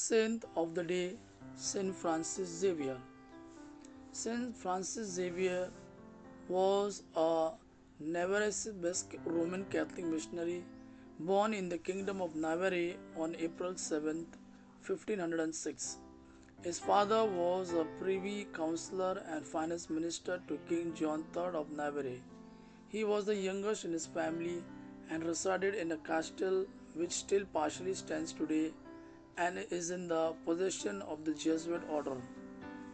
Saint of the day, Saint Francis Xavier. Saint Francis Xavier was a Navarrese-based Roman Catholic missionary born in the Kingdom of Navarre on April 7, 1506. His father was a privy councillor and finance minister to King John III of Navarre. He was the youngest in his family and resided in a castle which still partially stands today and is in the possession of the Jesuit order.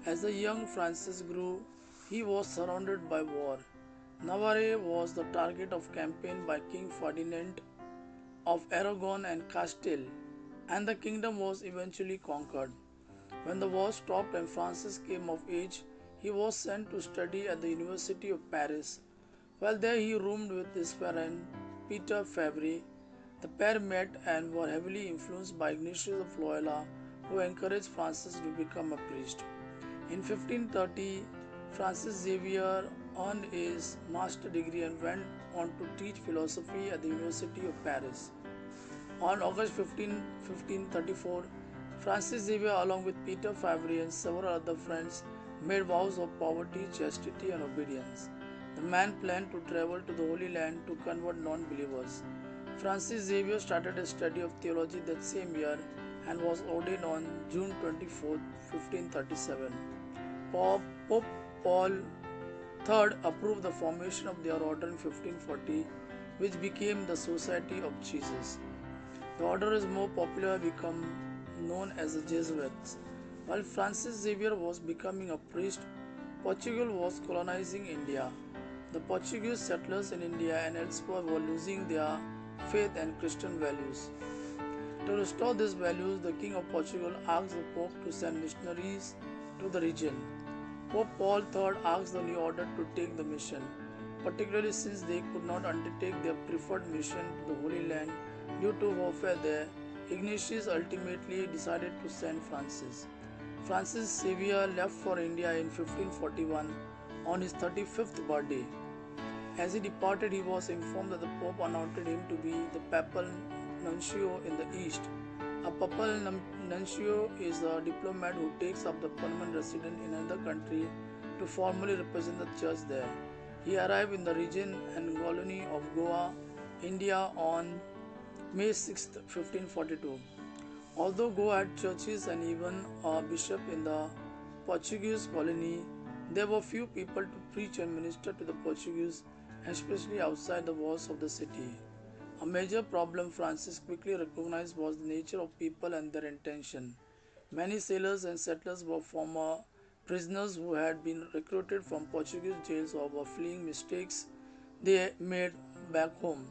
As the young Francis grew, he was surrounded by war. Navarre was the target of campaign by King Ferdinand of Aragon and Castile, and the kingdom was eventually conquered. When the war stopped and Francis came of age, he was sent to study at the University of Paris. While there, he roomed with his friend Peter Fabry. The pair met and were heavily influenced by Ignatius of Loyola, who encouraged Francis to become a priest. In 1530, Francis Xavier earned his master's degree and went on to teach philosophy at the University of Paris. On August 15, 1534, Francis Xavier, along with Peter Fabry and several other friends, made vows of poverty, chastity, and obedience. The man planned to travel to the Holy Land to convert non-believers. Francis Xavier started a study of theology that same year and was ordained on June 24, 1537. Pope Paul III approved the formation of their order in 1540, which became the Society of Jesus. The order is more popular, become known as the Jesuits. While Francis Xavier was becoming a priest, Portugal was colonizing India. The Portuguese settlers in India and elsewhere were losing their faith and Christian values. To restore these values, the King of Portugal asked the Pope to send missionaries to the region. Pope Paul III asked the new order to take the mission, particularly since they could not undertake their preferred mission to the Holy Land due to warfare there. Ignatius ultimately decided to send Francis. Francis Xavier left for India in 1541 on his 35th birthday. As he departed, he was informed that the Pope anointed him to be the papal nuncio in the East. A papal nuncio is a diplomat who takes up the permanent residence in another country to formally represent the church there. He arrived in the region and colony of Goa, India on May 6, 1542. Although Goa had churches and even a bishop in the Portuguese colony, there were few people to preach and minister to the Portuguese, especially outside the walls of the city. A major problem Francis quickly recognized was the nature of people and their intention. Many sailors and settlers were former prisoners who had been recruited from Portuguese jails or were fleeing mistakes they made back home.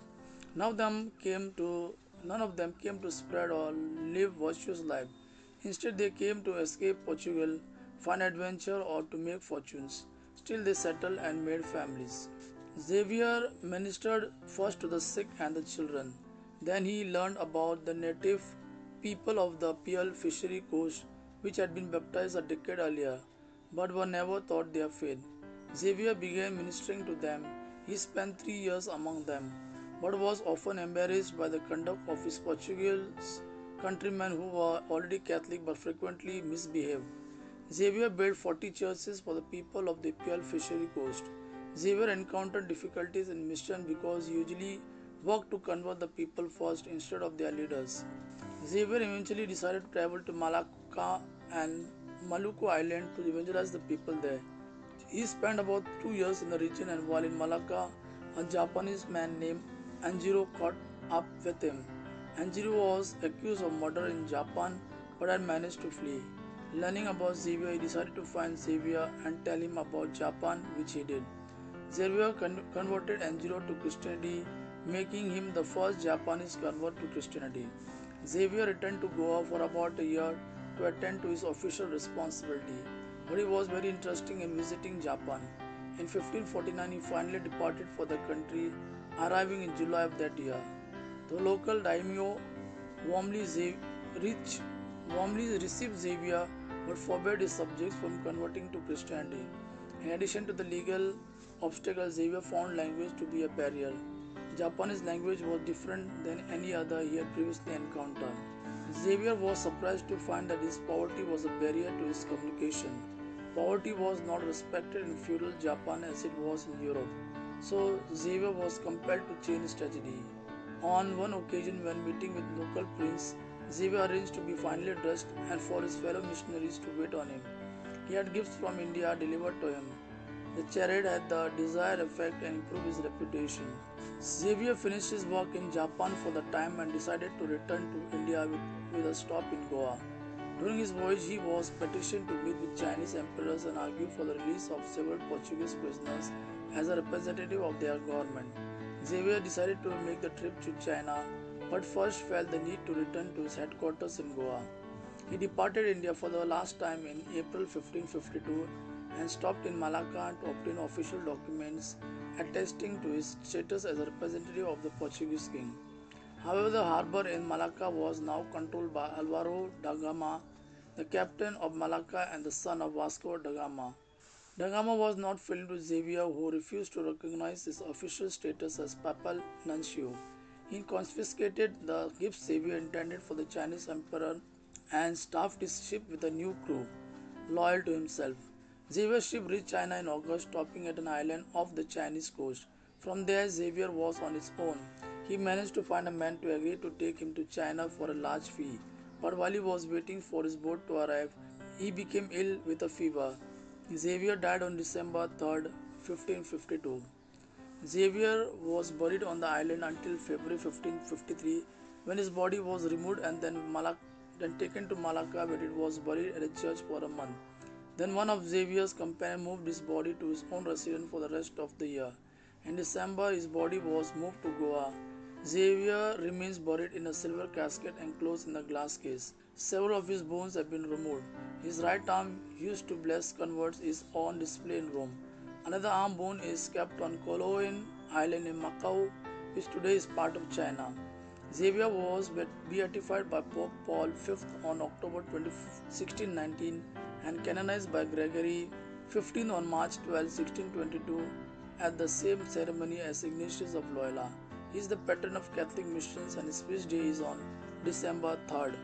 None of them came to spread or live virtuous life. Instead, they came to escape Portugal, find adventure, or to make fortunes. Still, they settled and made families. Xavier ministered first to the sick and the children. Then he learned about the native people of the Pearl Fishery Coast, which had been baptized a decade earlier, but were never taught their faith. Xavier began ministering to them. He spent 3 years among them, but was often embarrassed by the conduct of his Portuguese countrymen who were already Catholic but frequently misbehaved. Xavier built 40 churches for the people of the Pearl Fishery Coast. Xavier encountered difficulties in mission because he usually worked to convert the people first instead of their leaders. Xavier eventually decided to travel to Malacca and Maluku Island to evangelize the people there. He spent about 2 years in the region, and while in Malacca, a Japanese man named Anjiro caught up with him. Anjiro was accused of murder in Japan but had managed to flee. Learning about Xavier, he decided to find Xavier and tell him about Japan, which he did. Xavier converted Anjiro to Christianity, making him the first Japanese convert to Christianity. Xavier returned to Goa for about a year to attend to his official responsibility, but he was very interested in visiting Japan. In 1549, he finally departed for the country, arriving in July of that year. The local daimyo warmly, warmly received Xavier but forbade his subjects from converting to Christianity. In addition to the legal obstacles, Xavier found language to be a barrier. Japanese language was different than any other he had previously encountered. Xavier was surprised to find that his poverty was a barrier to his communication. Poverty was not respected in feudal Japan as it was in Europe, so Xavier was compelled to change strategy. On one occasion, when meeting with local prince, Xavier arranged to be finely dressed and for his fellow missionaries to wait on him. He had gifts from India delivered to him. The chariot had the desired effect and improved his reputation. Xavier finished his work in Japan for the time and decided to return to India with a stop in Goa. During his voyage, he was petitioned to meet with Chinese emperors and argue for the release of several Portuguese prisoners as a representative of their government. Xavier decided to make the trip to China, but first felt the need to return to his headquarters in Goa. He departed India for the last time in April 1552 and stopped in Malacca to obtain official documents attesting to his status as a representative of the Portuguese king. However, the harbour in Malacca was now controlled by Alvaro da Gama, the captain of Malacca and the son of Vasco da Gama. Da Gama was not friendly to Xavier, who refused to recognize his official status as papal nuncio. He confiscated the gifts Xavier intended for the Chinese emperor and staffed his ship with a new crew, loyal to himself. Xavier's ship reached China in August, stopping at an island off the Chinese coast. From there, Xavier was on his own. He managed to find a man to agree to take him to China for a large fee. But while he was waiting for his boat to arrive, he became ill with a fever. Xavier died on December 3rd, 1552. Xavier was buried on the island until February 1553 when his body was removed and then taken to Malacca where it was buried at a church for a month. Then one of Xavier's companions moved his body to his own residence for the rest of the year. In December, his body was moved to Goa. Xavier remains buried in a silver casket enclosed in a glass case. Several of his bones have been removed. His right arm, used to bless converts, is on display in Rome. Another arm bone is kept on Coloane Island in Macau, which today is part of China. Xavier was beatified by Pope Paul V on October 20, 1619 and canonized by Gregory XV on March 12, 1622 at the same ceremony as Ignatius of Loyola. He is the patron of Catholic missions and his feast day is on December 3rd.